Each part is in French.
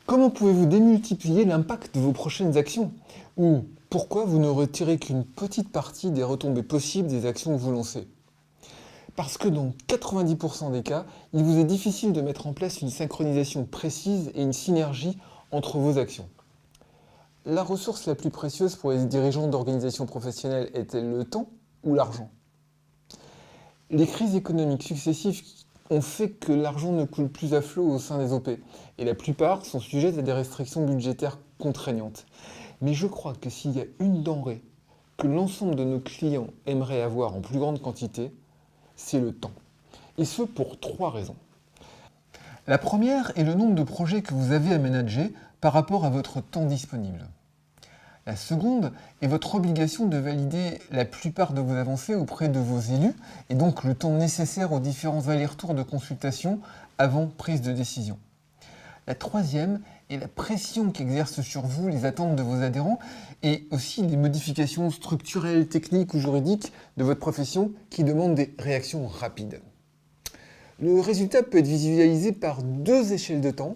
Comment pouvez-vous démultiplier l'impact de vos prochaines actions? Ou pourquoi vous ne retirez qu'une petite partie des retombées possibles des actions que vous lancez? Parce que dans 90% des cas, il vous est difficile de mettre en place une synchronisation précise et une synergie entre vos actions. La ressource la plus précieuse pour les dirigeants d'organisations professionnelles est-elle le temps ou l'argent? Les crises économiques successives ont fait que l'argent ne coule plus à flot au sein des OP, et la plupart sont sujettes à des restrictions budgétaires contraignantes. Mais je crois que s'il y a une denrée que l'ensemble de nos clients aimeraient avoir en plus grande quantité, c'est le temps. Et ce pour trois raisons. La première est le nombre de projets que vous avez à manager par rapport à votre temps disponible. La seconde est votre obligation de valider la plupart de vos avancées auprès de vos élus et donc le temps nécessaire aux différents allers-retours de consultation avant prise de décision. La troisième est la pression qu'exercent sur vous les attentes de vos adhérents et aussi les modifications structurelles, techniques ou juridiques de votre profession qui demandent des réactions rapides. Le résultat peut être visualisé par deux échelles de temps,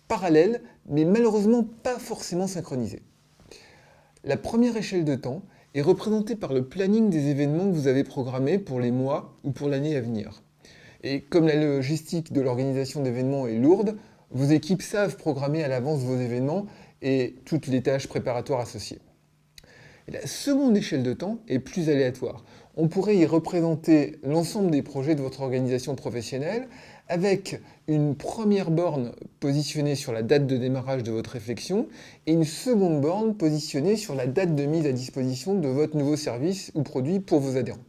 parallèles mais malheureusement pas forcément synchronisées. La première échelle de temps est représentée par le planning des événements que vous avez programmés pour les mois ou pour l'année à venir. Et comme la logistique de l'organisation d'événements est lourde, vos équipes savent programmer à l'avance vos événements et toutes les tâches préparatoires associées. Et la seconde échelle de temps est plus aléatoire. On pourrait y représenter l'ensemble des projets de votre organisation professionnelle avec une première borne positionnée sur la date de démarrage de votre réflexion et une seconde borne positionnée sur la date de mise à disposition de votre nouveau service ou produit pour vos adhérents.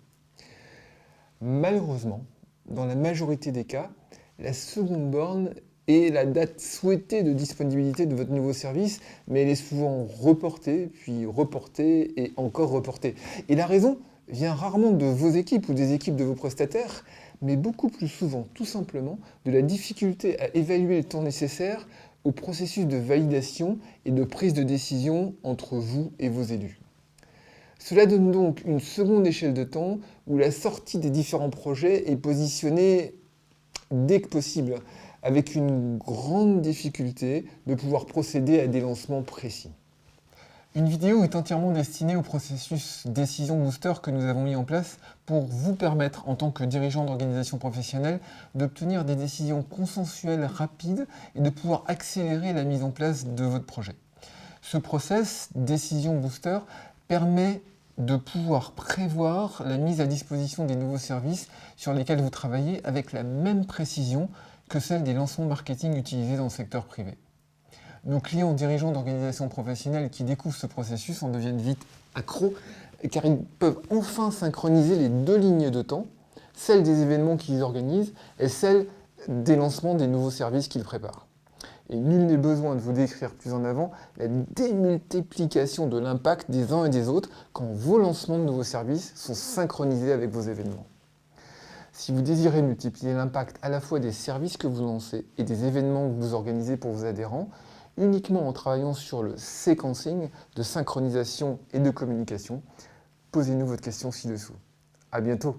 Malheureusement, dans la majorité des cas, la seconde borne est la date souhaitée de disponibilité de votre nouveau service, mais elle est souvent reportée, puis reportée et encore reportée. Et la raison vient rarement de vos équipes ou des équipes de vos prestataires, mais beaucoup plus souvent, tout simplement, de la difficulté à évaluer le temps nécessaire au processus de validation et de prise de décision entre vous et vos élus. Cela donne donc une seconde échelle de temps où la sortie des différents projets est positionnée dès que possible, avec une grande difficulté de pouvoir procéder à des lancements précis. Une vidéo est entièrement destinée au processus décision booster que nous avons mis en place pour vous permettre, en tant que dirigeant d'organisation professionnelle, d'obtenir des décisions consensuelles rapides et de pouvoir accélérer la mise en place de votre projet. Ce process décision booster permet de pouvoir prévoir la mise à disposition des nouveaux services sur lesquels vous travaillez avec la même précision que celle des lancements marketing utilisés dans le secteur privé. Nos clients dirigeants d'organisations professionnelles qui découvrent ce processus en deviennent vite accros car ils peuvent enfin synchroniser les deux lignes de temps, celle des événements qu'ils organisent et celle des lancements des nouveaux services qu'ils préparent. Et nul n'est besoin de vous décrire plus en avant la démultiplication de l'impact des uns et des autres quand vos lancements de nouveaux services sont synchronisés avec vos événements. Si vous désirez multiplier l'impact à la fois des services que vous lancez et des événements que vous organisez pour vos adhérents, uniquement en travaillant sur le sequencing de synchronisation et de communication, posez-nous votre question ci-dessous. À bientôt!